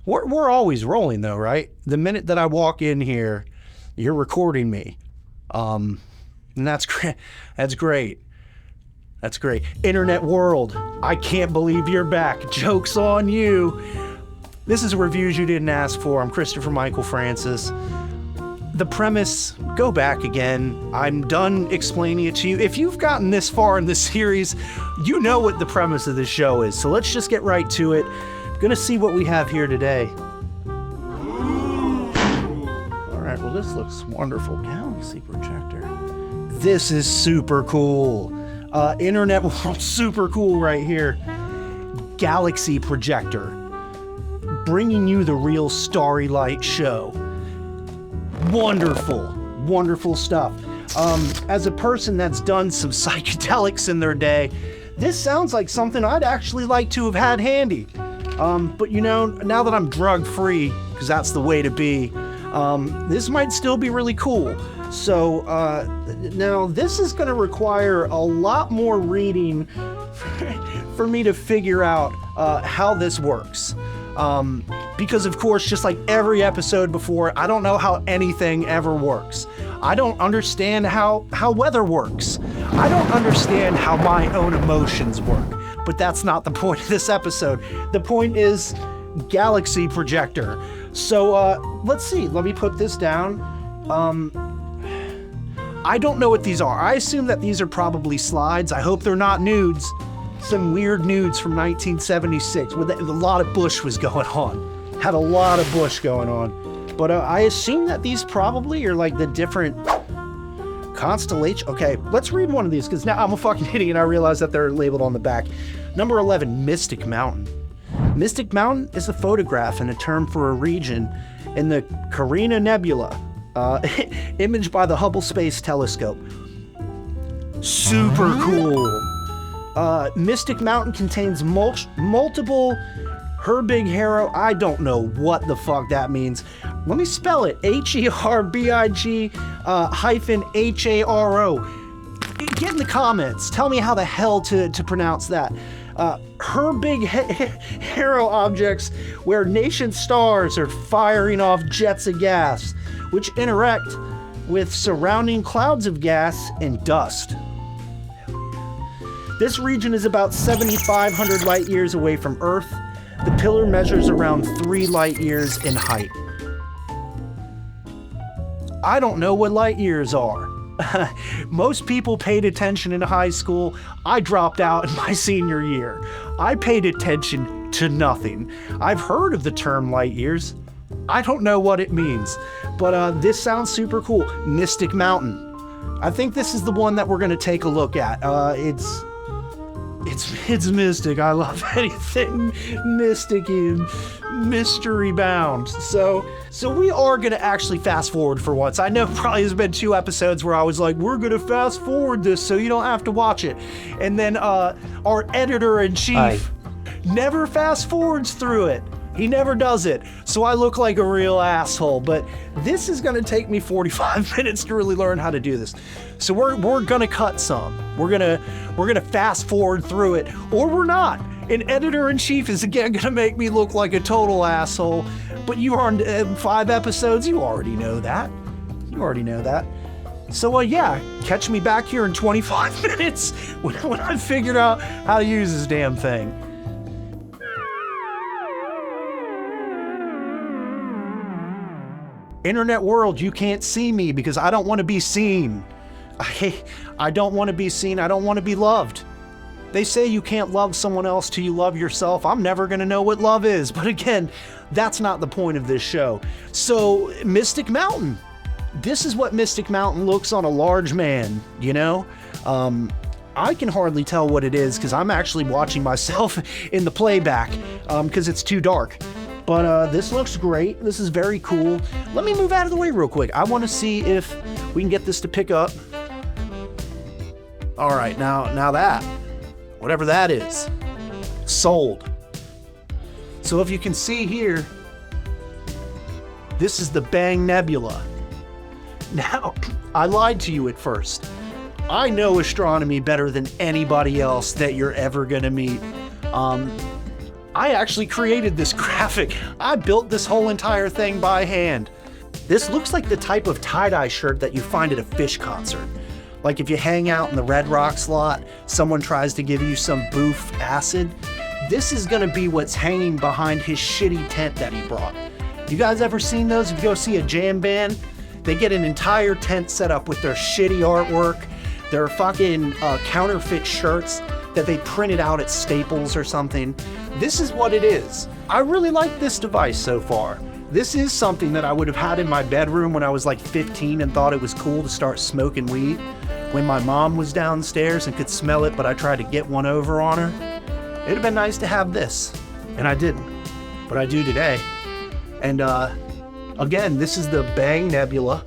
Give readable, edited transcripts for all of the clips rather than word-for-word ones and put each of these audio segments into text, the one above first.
We're always rolling though, right? The minute that I walk in here, you're recording me. And that's great. That's great. That's great. Internet world, I can't believe you're back. Joke's on you. This is reviews you didn't ask for. I'm Christopher Michael Francis. The premise, go back again. I'm done explaining it to you. If you've gotten this far in this series, you know what the premise of this show is. So let's just get right to it. Gonna see what we have here today. All right, well, this looks wonderful. Galaxy projector. This is super cool. Internet world, super cool right here. Galaxy projector. Bringing you the real Starry Light show. Wonderful, wonderful stuff. As a person that's done some psychedelics in their day, this sounds like something I'd actually like to have had handy. But you know, now that I'm drug-free, because that's the way to be, this might still be really cool. So now this is going to require a lot more reading for me to figure out how this works. Because of course, just like every episode before, I don't know how anything ever works. I don't understand how weather works. I don't understand how my own emotions work. But that's not the point of this episode. The point is galaxy projector. So let's see. Let me put this down. I don't know what these are. I assume that these are probably slides. I hope they're not nudes. Some weird nudes from 1976 where a lot of bush was going on. Had a lot of bush going on. But I assume that these probably are like the different constellation. Okay, let's read one of these because now I'm a fucking idiot and I realize that they're labeled on the back. Number 11, Mystic Mountain. Mystic Mountain is a photograph and a term for a region in the Carina Nebula, imaged by the Hubble Space Telescope. Super cool. Mystic Mountain contains multiple Herbig-Haro. I don't know what the fuck that means. Let me spell it. Herbig -Haro. Get in the comments. Tell me how the hell to pronounce that. Herbig-Haro objects where nation stars are firing off jets of gas, which interact with surrounding clouds of gas and dust. This region is about 7,500 light years away from Earth. The pillar measures around 3 light years in height. I don't know what light years are. Most people paid attention in high school. I dropped out in my senior year. I paid attention to nothing. I've heard of the term light years. I don't know what it means, but this sounds super cool. Mystic Mountain. I think this is the one that we're going to take a look at. It's mystic. I love anything mystic and mystery bound. So we are gonna actually fast forward for once. I know probably there's been 2 episodes where I was like, we're gonna fast forward this so you don't have to watch it. And then our editor-in-chief never fast forwards through it. He never does it. So I look like a real asshole, but this is gonna take me 45 minutes to really learn how to do this. So we're gonna cut some. We're gonna fast forward through it, or we're not. An editor-in-chief is again gonna make me look like a total asshole, but you are on 5 episodes, you already know that. You already know that. So yeah, catch me back here in 25 minutes when I figured out how to use this damn thing. Internet world, you can't see me because I don't want to be seen. I don't want to be seen. I don't want to be loved. They say you can't love someone else till you love yourself. I'm never going to know what love is. But again, that's not the point of this show. So, Mystic Mountain. This is what Mystic Mountain looks on a large man, you know? I can hardly tell what it is because I'm actually watching myself in the playback because it's too dark. But this looks great. This is very cool. Let me move out of the way real quick. I want to see if we can get this to pick up. All right, now that, whatever that is, sold. So if you can see here, this is the Bang Nebula. Now, I lied to you at first. I know astronomy better than anybody else that you're ever gonna meet. I actually created this graphic. I built this whole entire thing by hand. This looks like the type of tie-dye shirt that you find at a Fish concert. Like if you hang out in the Red Rocks lot, someone tries to give you some boof acid, this is gonna be what's hanging behind his shitty tent that he brought. You guys ever seen those? If you go see a jam band, they get an entire tent set up with their shitty artwork, their fucking counterfeit shirts that they printed out at Staples or something. This is what it is. I really like this device so far. This is something that I would have had in my bedroom when I was like 15 and thought it was cool to start smoking weed. When my mom was downstairs and could smell it, but I tried to get one over on her. It'd have been nice to have this, and I didn't, but I do today. And again, this is the Bang Nebula,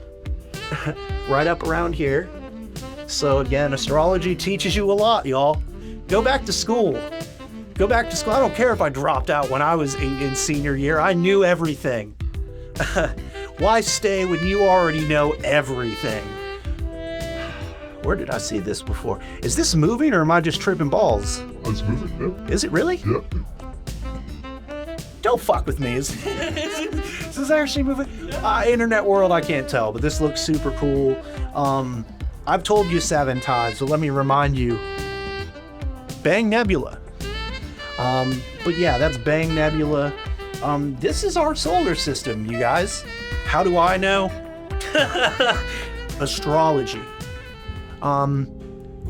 right up around here. So again, astrology teaches you a lot, y'all. Go back to school. Go back to school. I don't care if I dropped out when I was in senior year. I knew everything. Why stay when you already know everything? Where did I see this before? Is this moving or am I just tripping balls? It's moving, yeah. Is it really? Yeah. Don't fuck with me. Is this actually moving? Internet world, I can't tell, but this looks super cool. I've told you 7 times, so let me remind you. Bang Nebula. But yeah, that's Bang Nebula. This is our solar system, you guys. How do I know? Astrology.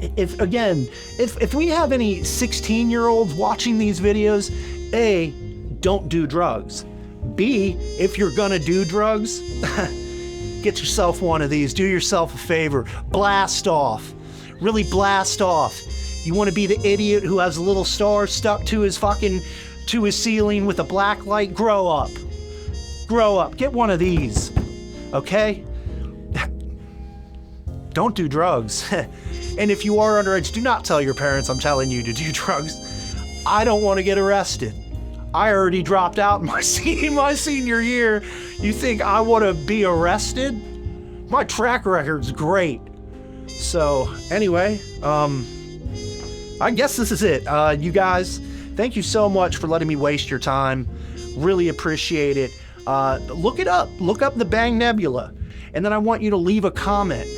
If we have any 16-year-olds watching these videos, A, don't do drugs. B, if you're gonna do drugs, get yourself one of these. Do yourself a favor. Blast off. Really blast off. You want to be the idiot who has a little star stuck to his ceiling with a black light? Grow up. Grow up. Get one of these. Okay? Don't do drugs. And if you are underage, do not tell your parents I'm telling you to do drugs. I don't want to get arrested. I already dropped out in my senior year. You think I want to be arrested? My track record's great. So anyway, I guess this is it. You guys, thank you so much for letting me waste your time. Really appreciate it. Look it up. Look up the Bang Nebula. And then I want you to leave a comment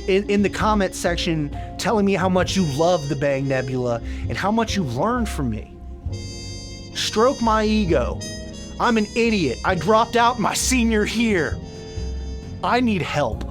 in the comment section telling me how much you love the Bang Nebula and how much you learned from me. Stroke my ego. I'm an idiot. I dropped out my senior year. I need help.